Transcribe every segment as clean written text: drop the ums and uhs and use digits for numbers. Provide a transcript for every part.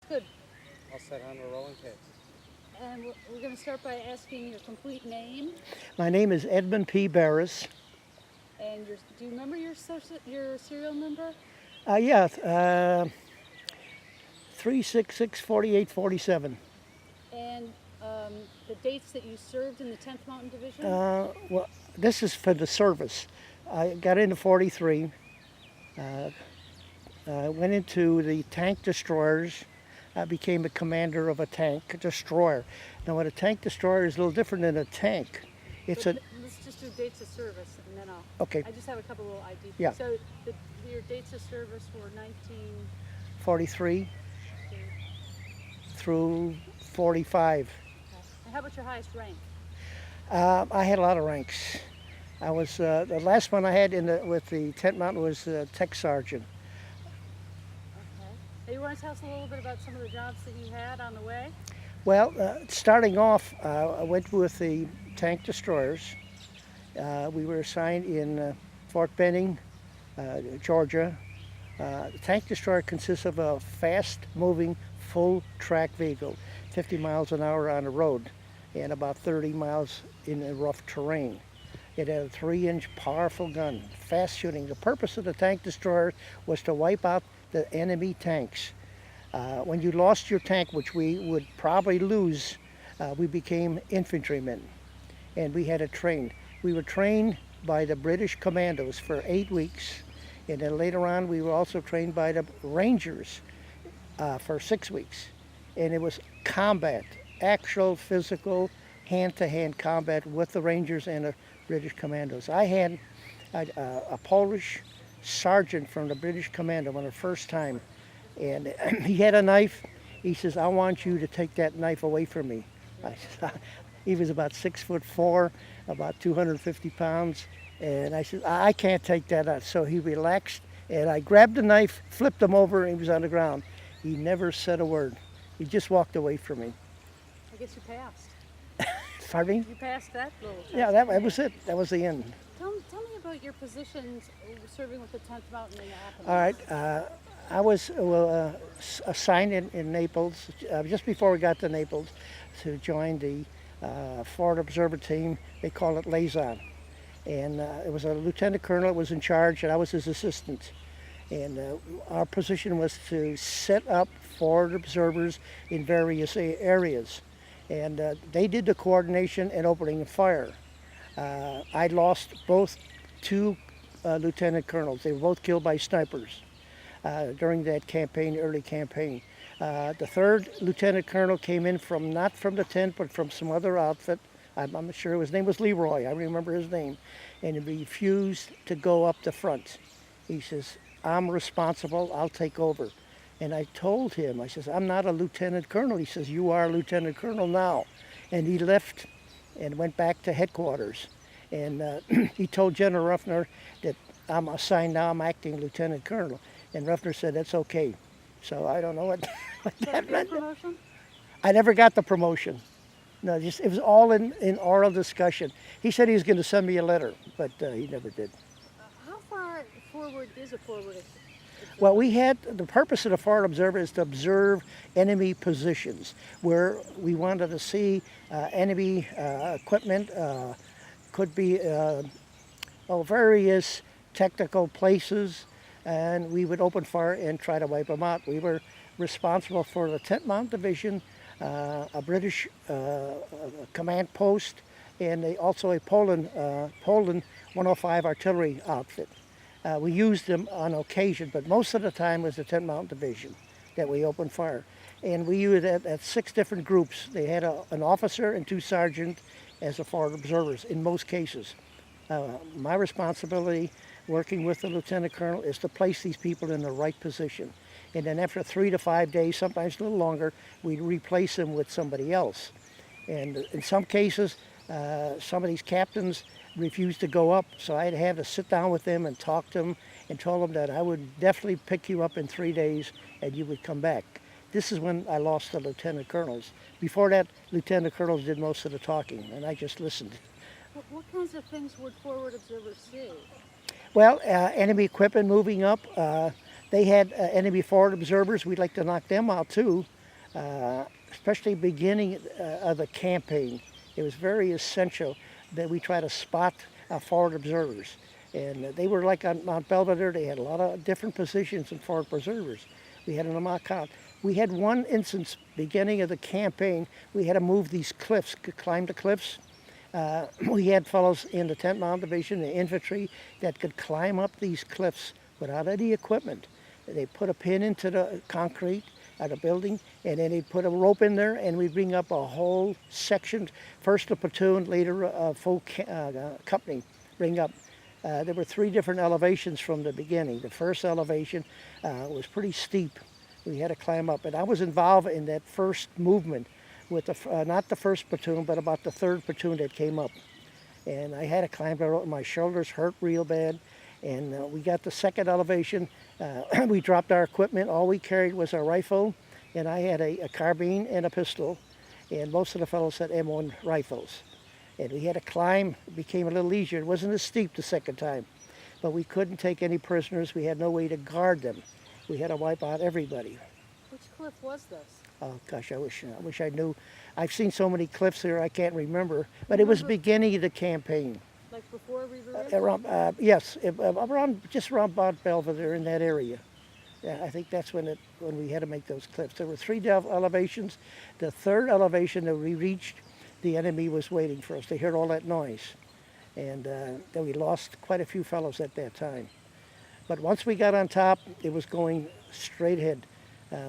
Good. All set on a rolling tape. And we're going to start by asking your complete name. My name is Edmund P. Barys. And do you remember your serial number? Yeah, 366-4847. And the dates that you served in the 10th Mountain Division? Well, this is for the service. I got into 43. Went into the tank destroyers. I became a commander of a tank destroyer. Now, what a tank destroyer is a little different than a tank. Let's just do dates of service, and then Okay. I just have a couple little IDs. Yeah. So your dates of service were 43 through 45. And how about your highest rank? I had a lot of ranks. I was the last one I had with the 10th Mountain was tech sergeant. Okay. Now you want to tell us a little bit about some of the jobs that you had on the way? Well, starting off, I went with the tank destroyers. We were assigned in Fort Benning, Georgia. The tank destroyer consists of a fast-moving, full-track vehicle, 50 miles an hour on the road, and about 30 miles in the rough terrain. It had a 3-inch powerful gun, fast shooting. The purpose of the tank destroyer was to wipe out the enemy tanks. When you lost your tank, which we would probably lose, we became infantrymen, and we had to train. We were trained by the British commandos for 8 weeks, and then later on we were also trained by the Rangers for 6 weeks. And it was combat, actual physical hand-to-hand combat with the Rangers and the British commandos. I had a Polish sergeant from the British commando on the first time, and he had a knife. He says, "I want you to take that knife away from me." He was about 6'4", about 250 pounds, and I said, "I can't take that out." So he relaxed, and I grabbed the knife, flipped him over, and he was on the ground. He never said a word. He just walked away from me. I guess you passed. Pardon me? You passed that little test. Yeah, that was it. That was the end. Tell me about your positions serving with the 10th Mountain Indianapolis. All right. I was assigned in Naples just before we got to Naples to join the Forward Observer team. They call it liaison. And it was a lieutenant colonel that was in charge, and I was his assistant. And our position was to set up forward observers in various areas. And they did the coordination and opening fire. I lost two lieutenant colonels. They were both killed by snipers during that campaign, early campaign. The third lieutenant colonel came in not from the tent, but from some other outfit. I'm not sure. His name was Leroy. I remember his name. And he refused to go up the front. He says, "I'm responsible. I'll take over." And I told him, I says, "I'm not a lieutenant colonel." He says, "You are a lieutenant colonel now." And he left and went back to headquarters. And he told General Ruffner that I'm assigned now, I'm acting lieutenant colonel. And Ruffner said, "That's okay." So I don't know what that meant. Promotion? I never got the promotion. No, it was all in oral discussion. He said he was going to send me a letter, but he never did. How far forward is a forward? Well, the purpose of the Forward Observer is to observe enemy positions where we wanted to see enemy equipment, could be various technical places, and we would open fire and try to wipe them out. We were responsible for the 10th Mountain Division, a British command post, and also a Poland 105 artillery outfit. We used them on occasion, but most of the time was the 10th Mountain Division that we opened fire. And we used it at 6 different groups. They had an officer and 2 sergeants as the forward observers in most cases. My responsibility working with the lieutenant colonel is to place these people in the right position. And then after 3 to 5 days, sometimes a little longer, we'd replace them with somebody else. And in some cases, some of these captains refused to go up, so I'd have to sit down with them and talk to them and told them that I would definitely pick you up in 3 days and you would come back. This is when I lost the lieutenant colonels. Before that, lieutenant colonels did most of the talking, and I just listened. What kinds of things would forward observers see? Well, enemy equipment moving up. They had enemy forward observers. We'd like to knock them out too. especially beginning of the campaign. It was very essential that we try to spot forward observers. And they were like on Mount Belvedere, they had a lot of different positions in forward observers. We had an lookout. We had one instance, beginning of the campaign, we had to move these cliffs, climb the cliffs. We had fellows in the 10th Mountain Division, the infantry, that could climb up these cliffs without any equipment. They put a pin into the concrete at a building, and then they'd put a rope in there, and we'd bring up a whole section, first a platoon, later a full company, bring up. There were 3 different elevations from the beginning. The first elevation was pretty steep. We had to climb up, and I was involved in that first movement with not the first platoon, but about the 3rd platoon that came up. And I had to climb the rope. My shoulders hurt real bad, and we got the 2nd elevation. We dropped our equipment. All we carried was a rifle, and I had a carbine and a pistol, and most of the fellows had M1 rifles. And we had to climb. It became a little easier. It wasn't as steep the 2nd time, but we couldn't take any prisoners. We had no way to guard them. We had to wipe out everybody. Which cliff was this? Oh gosh, I wish I knew. I've seen so many cliffs here, I can't remember. But it was beginning of the campaign. Like before River Ridge? Around, yes, just around Mount Belvedere, in that area. Yeah, I think that's when we had to make those cliffs. There were 3 elevations. The 3rd elevation that we reached, the enemy was waiting for us. They heard all that noise, and then we lost quite a few fellows at that time. But once we got on top, it was going straight ahead.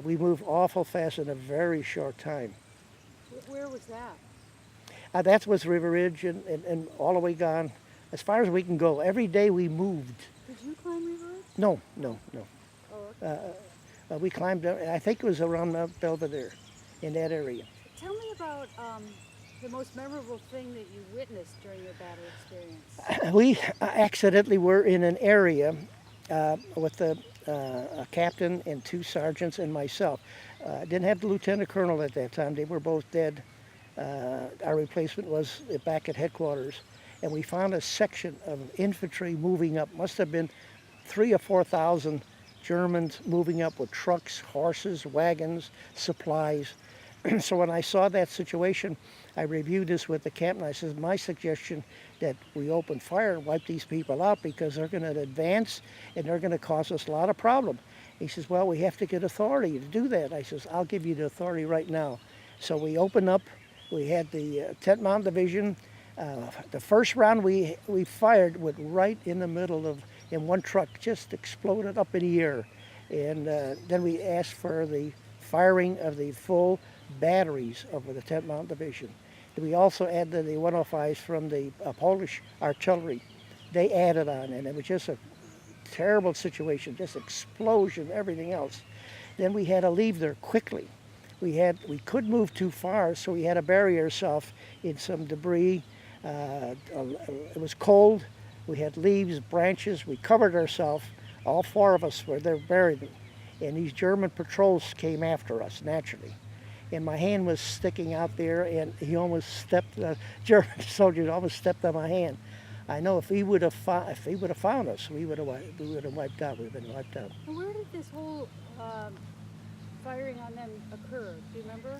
We moved awful fast in a very short time. Where was that? That was River Ridge and all the way gone, as far as we can go. Every day we moved. Did you climb River Ridge? No. Oh, okay. We climbed, I think it was around Mount Belvedere, in that area. Tell me about the most memorable thing that you witnessed during your battle experience. We accidentally were in an area with a captain and 2 sergeants and myself. Didn't have the lieutenant colonel at that time. They were both dead. Our replacement was back at headquarters, and we found a section of infantry moving up. Must have been 3,000 or 4,000 Germans moving up with trucks, horses, wagons, supplies. So when I saw that situation, I reviewed this with the captain. I said, my suggestion that we open fire and wipe these people out, because they're going to advance and they're going to cause us a lot of problem. He says, well, we have to get authority to do that. I says, I'll give you the authority right now. So we opened up. We had the 10th Mountain Division. The first round we fired went right in the middle of, in one truck, just exploded up in the air. And then we asked for the firing of the full batteries of the 10th Mountain Division. We also added the 105s from the Polish artillery. They added on, and it was just a terrible situation, just explosion, everything else. Then we had to leave there quickly. We couldn't move too far, so we had to bury ourselves in some debris. It was cold. We had leaves, branches. We covered ourselves. All 4 of us were there buried. And these German patrols came after us, naturally. And my hand was sticking out there, and he almost stepped, the German soldier almost stepped on my hand. I know if he would have found us, we would have wiped out. We'd have been wiped out. And where did this whole firing on them occur? Do you remember?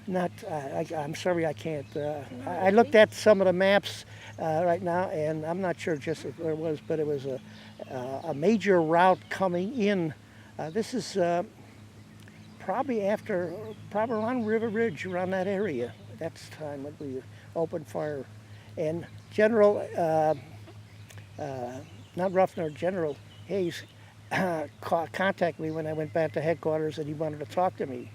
Not, I'm sorry, I can't. I looked at some of the maps right now, and I'm not sure just where it was, but it was a major route coming in. This is probably around River Ridge, around that area. That's the time when we opened fire. And General, not Ruffner, General Hayes contacted me when I went back to headquarters, and he wanted to talk to me.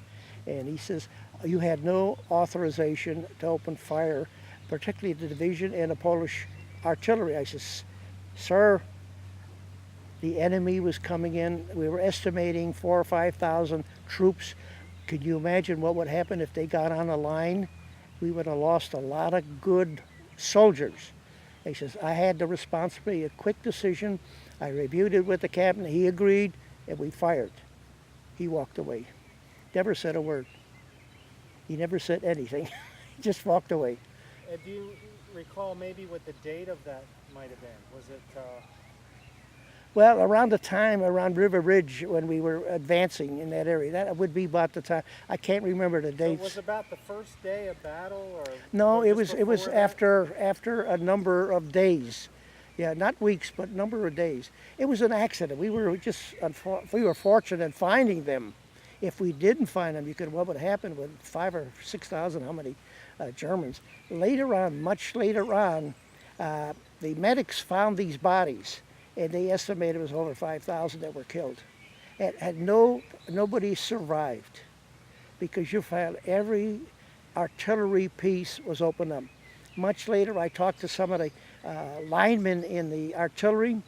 And he says, you had no authorization to open fire, particularly the division and the Polish artillery. I says, sir, the enemy was coming in. We were estimating 4,000 or 5,000 troops. Could you imagine what would happen if they got on a line? We would have lost a lot of good soldiers. He says, I had the responsibility, a quick decision. I reviewed it with the captain. He agreed, and we fired. He walked away. Never said a word. He never said anything. He just walked away. Do you recall maybe what the date of that might have been? Was it? Well, around the time, around River Ridge, when we were advancing in that area, that would be about the time. I can't remember the So dates. it was about the first day of battle, or No, or it just was before that? after a number of days. Yeah, not weeks, but number of days. It was an accident. We were we were fortunate in finding them. If we didn't find them, what would happen with 5,000 or 6,000? How many Germans? Later on, much later on, the medics found these bodies, and they estimated it was over 5,000 that were killed. Nobody survived because you found every artillery piece was opened up. Much later, I talked to some of the linemen in the artillery,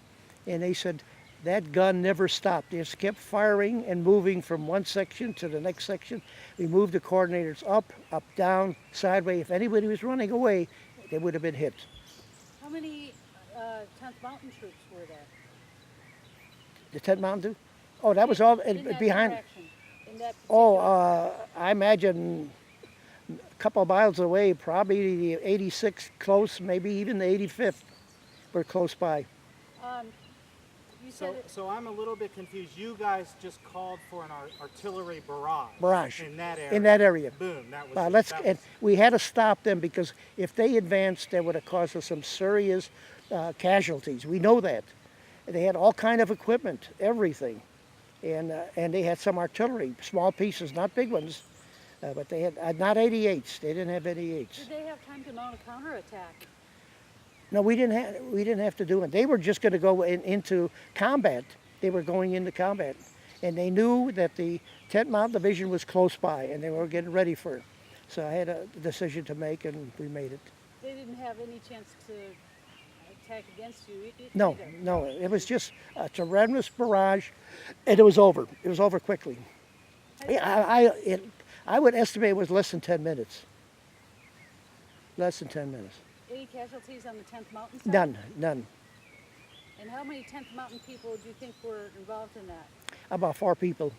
and they said that gun never stopped. They just kept firing and moving from one section to the next section. We moved the coordinators up, down, sideways. If anybody was running away, they would have been hit. How many 10th Mountain troops were there? The 10th Mountain? Oh, that was all In that behind. direction, in that Oh, I imagine a couple of miles away, probably the 86 close, maybe even the 85th were close by. you said So I'm a little bit confused. You guys just called for an artillery barrage. Barrage. In that area. In that area. Boom. That was. And we had to stop them because if they advanced, that would have caused us some serious casualties. We know that. They had all kind of equipment, everything, and they had some artillery, small pieces, not big ones, but they had not 88s. They didn't have 88s. did they have time to mount a counterattack? No, we didn't have to do it. They were just going to go into combat. They were going into combat, and they knew that the 10th Mountain Division was close by, and they were getting ready for it. So I had a decision to make, and we made it. They didn't have any chance to attack against you No, either. no, it was just a tremendous barrage, and it was over. It was over quickly. Yeah, I would estimate it was less than 10 minutes. Less than 10 minutes. Any casualties on the 10th Mountain side? None. And how many 10th Mountain people do you think were involved in that? About 4 people.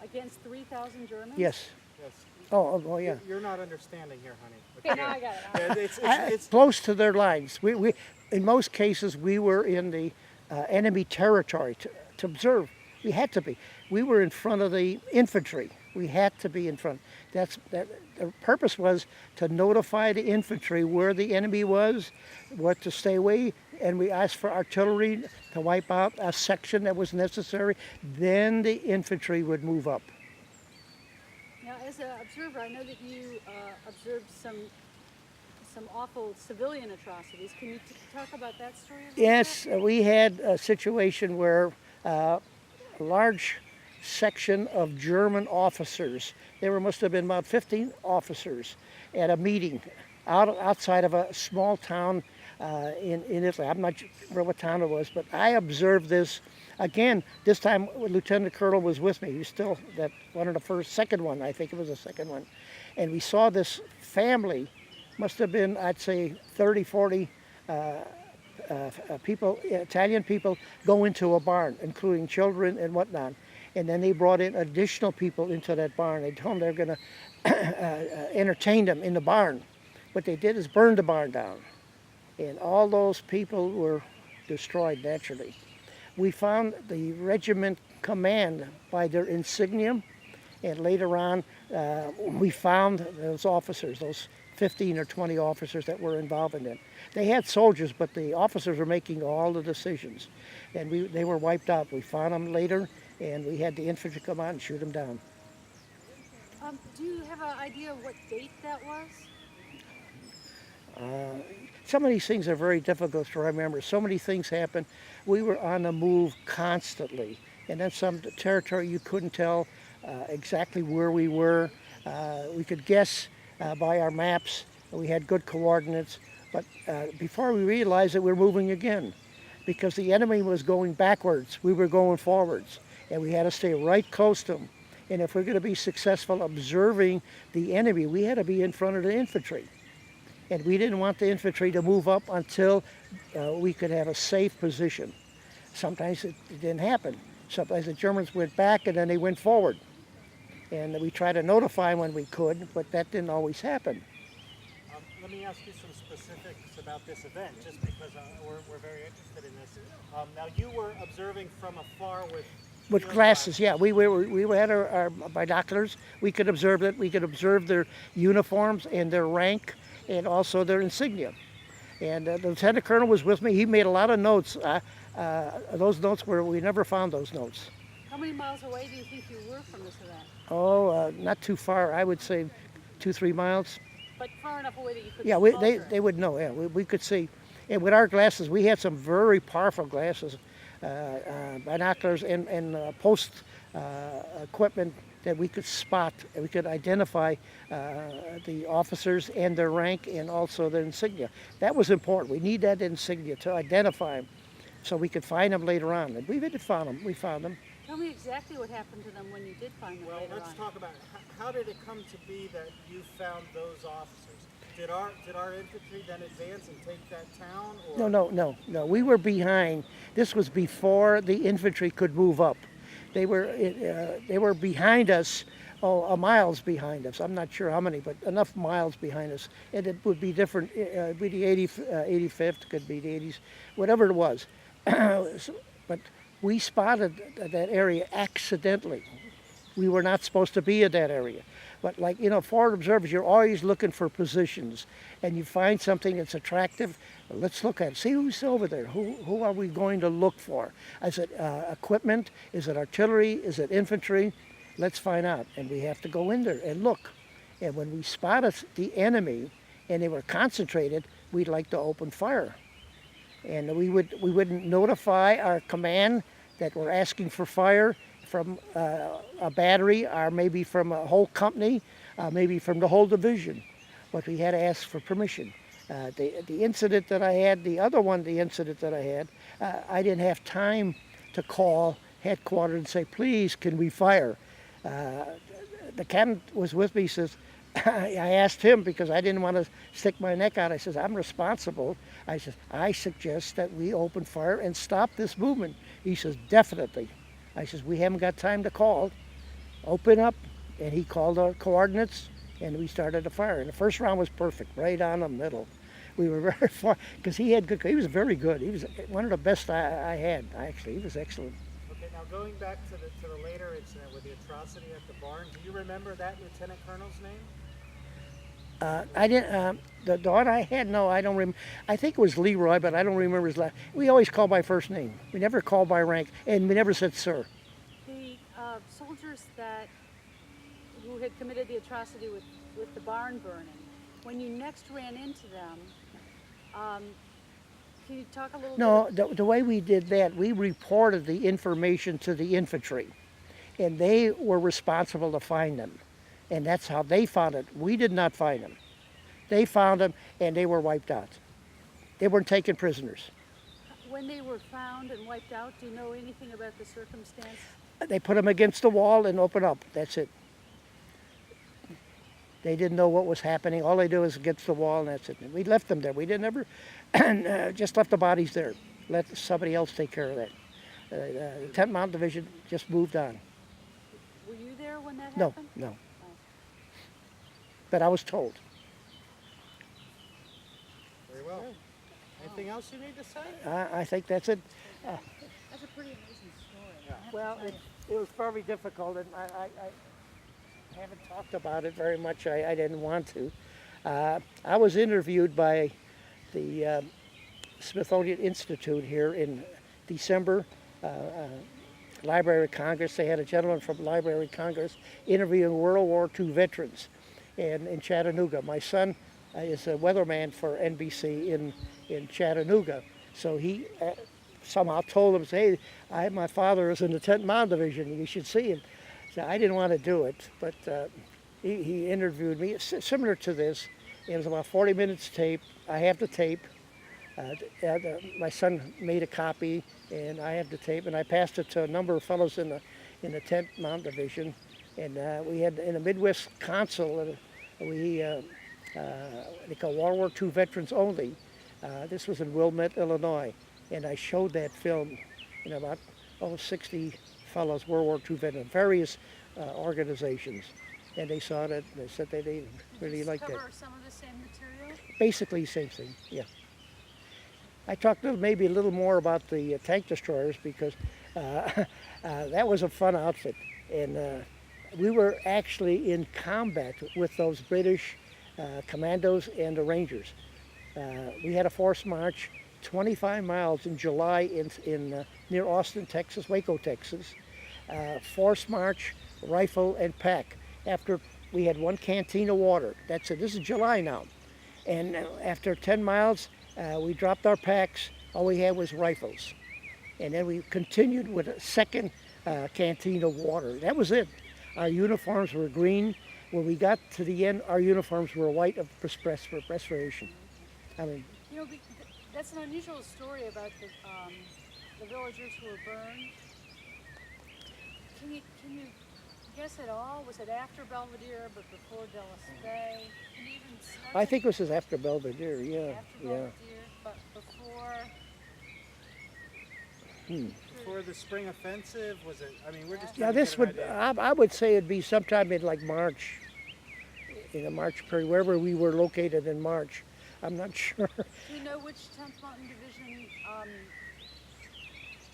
Against 3,000 Germans? Yes. Yes. Oh, yeah. You're not understanding here, honey. Okay, now I got it. Yeah, it's Close to their lines. We in most cases, we were in the enemy territory to observe. We had to be. We were in front of the infantry. We had to be in front. The purpose was to notify the infantry where the enemy was, what to stay away, and we asked for artillery to wipe out a section that was necessary. Then the infantry would move up. Now, as an observer, I know that you observed some awful civilian atrocities. Can you talk about that story? A little Yes, bit? we had a situation where a large section of German officers, must have been about 15 officers, at a meeting outside of a small town in Italy. I'm not sure what town it was, but I observed this. Again, this time Lieutenant Colonel was with me. He was still second one, I think it was the second one. And we saw this family, must have been, I'd say 30, 40 people, Italian people, go into a barn, including children and whatnot. And then they brought in additional people into that barn. They told them they were going to entertain them in the barn. What they did is burn the barn down. And all those people were destroyed naturally. We found the regiment command by their insignia, and later on we found those officers, those 15 or 20 officers that were involved in it. They had soldiers, but the officers were making all the decisions, and they were wiped out. We found them later, and we had the infantry come out and shoot them down. Do you have an idea of what date that was? Some of these things are very difficult to remember. So many things happened. We were on the move constantly, and then some territory you couldn't tell exactly where we were. We could guess by our maps. We had good coordinates, but before we realized it, we were moving again, because the enemy was going backwards. We were going forwards, and we had to stay right close to them. And if we're going to be successful observing the enemy, we had to be in front of the infantry. And we didn't want the infantry to move up until we could have a safe position. Sometimes it didn't happen. Sometimes the Germans went back and then they went forward. And we tried to notify them when we could, but that didn't always happen. let me ask you some specifics about this event, just because we're very interested in this. Now, you were observing from afar with field glasses. Yeah, we had our binoculars. We could observe it. We could observe their uniforms and their rank, and also their insignia. And the lieutenant colonel was with me. He made a lot of notes. Those notes we never found those notes. How many miles away do you think you were from this event? Oh, not too far. I would say 2-3 miles. But far enough away that you could Yeah, they would know. Yeah, we could see. And with our glasses, we had some very powerful glasses, binoculars and post equipment that we could spot. We could identify the officers and their rank and also their insignia. That was important. We need that insignia to identify them so we could find them later on. And we did find them. We found them. Tell me exactly what happened to them when you did find them later on. Well, let's talk about how did it come to be that you found those officers? Did our infantry then advance and take that town? Or? No. We were behind. This was before the infantry could move up. They were behind us, miles behind us. I'm not sure how many, but enough miles behind us. And it would be different. It would be the 85th, could be the 80s, whatever it was. But we spotted that area accidentally. We were not supposed to be in that area. But like, forward observers, you're always looking for positions. And you find something that's attractive, let's look at it. See who's over there. Who are we going to look for? Is it equipment? Is it artillery? Is it infantry? Let's find out. And we have to go in there and look. And when we spotted the enemy and they were concentrated, we'd like to open fire. And we would notify our command that we're asking for fire from a battery, or maybe from a whole company, maybe from the whole division. But we had to ask for permission. The incident that I had, the incident that I had, I didn't have time to call headquarters and say, please, can we fire? The captain was with me. He says, I asked him because I didn't want to stick my neck out. I says, I'm responsible. I says, I suggest that we open fire and stop this movement. He says, definitely. I says, we haven't got time to call. Open up. And he called our coordinates and we started a fire. And the first round was perfect, right on the middle. We were very far, because he was very good. He was one of the best I had, actually. He was excellent. Okay, now going back to the later incident with the atrocity at the barn, do you remember that lieutenant colonel's name? I didn't. The daughter I had, no, I don't remember. I think it was Leroy, but I don't remember his last. We always called by first name. We never called by rank, and we never said sir. The soldiers who had committed the atrocity with the barn burning, when you next ran into them, can you talk a little bit? No, the way we did that, we reported the information to the infantry, and they were responsible to find them. And that's how they found it. We did not find them. They found them, and they were wiped out. They weren't taken prisoners. When they were found and wiped out, do you know anything about the circumstance? They put them against the wall and opened up. That's it. They didn't know what was happening. All they do is against the wall, and that's it. We left them there. We didn't ever, just left the bodies there. Let somebody else take care of that. The 10th Mountain Division just moved on. Were you there when that happened? No. But I was told. Very well. Anything else you need to say? I think that's it. That's a pretty amazing story. Yeah. Well, it was very difficult, and I haven't talked about it very much. I didn't want to. I was interviewed by the Smithsonian Institute here in December. Library of Congress. They had a gentleman from Library of Congress interviewing World War II veterans in Chattanooga. My son is a weatherman for NBC in Chattanooga. So he somehow told him, hey, my father is in the 10th Mountain Division. You should see him. So I didn't want to do it, but he interviewed me. It's similar to this. It was about 40 minutes tape. I have the tape. My son made a copy, and I have the tape, and I passed it to a number of fellows in the 10th Mountain Division. And we had in the Midwest Council, they call World War II veterans only. This was in Wilmette, Illinois, and I showed that film in about 60 fellows, World War II veterans, various organizations. and they saw that. They said they really liked it. Cover some of the same material? Basically, the same thing. Yeah. I talked maybe a little more about the tank destroyers because that was a fun outfit, and we were actually in combat with those British commandos and the Rangers. We had a force march 25 miles in July in near Austin, Texas, Waco, Texas. Force march, rifle, and pack. After we had one canteen of water. That's it. This is July now. And after 10 miles, we dropped our packs. All we had was rifles. And then we continued with a second canteen of water. That was it. Our uniforms were green. When we got to the end, our uniforms were white of perspiration. I mean, You know, that's an unusual story about the villagers who were burned. Can you guess at all? Was it after Belvedere but before Dallas Bay? Can you even start I think this is after Belvedere, yeah. after Belvedere, but before? Before the spring offensive, was it? I mean, we're just Yeah, trying to this get would, an idea. I would say it'd be sometime in like March, in the March period, wherever we were located in March. I'm not sure. Do you know which 10th Mountain Division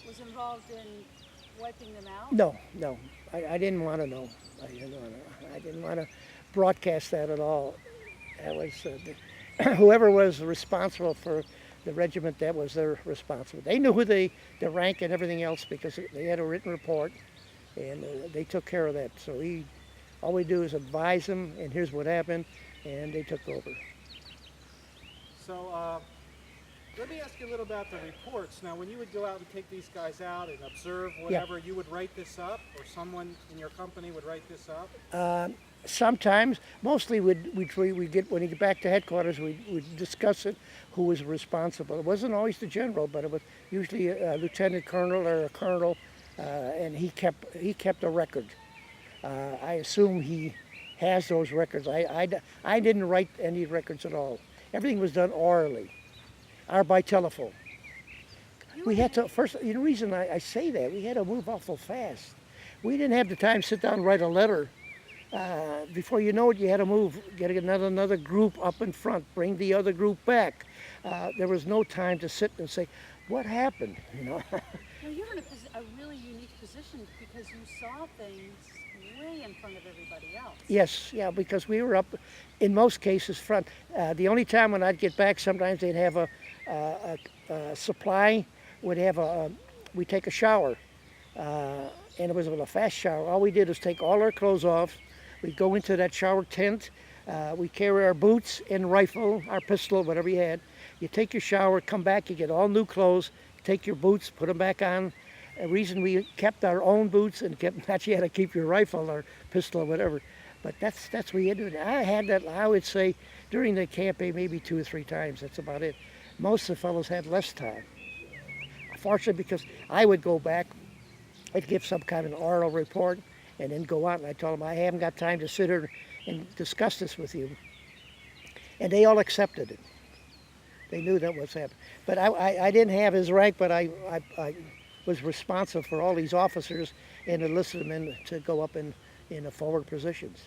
was involved in wiping them out? No, I didn't want to know. I didn't want to broadcast that at all. That was whoever was responsible for the regiment. That was their responsibility. They knew who the rank and everything else because they had a written report, and they took care of that. So all we do is advise them, and here's what happened, and they took over. So let me ask you a little about the reports. Now, when you would go out and take these guys out and observe whatever, you would write this up, or someone in your company would write this up? Sometimes, mostly we get when you get back to headquarters, we discuss it, who was responsible. It wasn't always the general, but it was usually a lieutenant colonel or a colonel, and he kept a record. I assume he has those records. I didn't write any records at all. Everything was done orally, or by telephone. We had to first. The reason I say that, we had to move awful fast. We didn't have the time to sit down and write a letter. Before you know it, you had to move, get another group up in front, bring the other group back. There was no time to sit and say, what happened? Now, you're in a really unique position because you saw things way in front of everybody else. Yes, yeah, because we were up, in most cases, front. The only time when I'd get back, sometimes they'd have a supply, we'd take a shower. And it was a fast shower. All we did was take all our clothes off. We'd go into that shower tent. We carry our boots and rifle, our pistol, whatever you had. You take your shower, come back, you get all new clothes, take your boots, put them back on. The reason we kept our own boots and not you had to keep your rifle or pistol or whatever. But that's what you do. I had that, I would say, during the campaign maybe 2 or 3 times. That's about it. Most of the fellows had less time. Fortunately, because I would go back, I'd give some kind of an oral report and then go out and I told them I haven't got time to sit here and discuss this with you. And they all accepted it. They knew that was happening. But I didn't have his rank, but I was responsible for all these officers and enlisted them in to go up in the forward positions.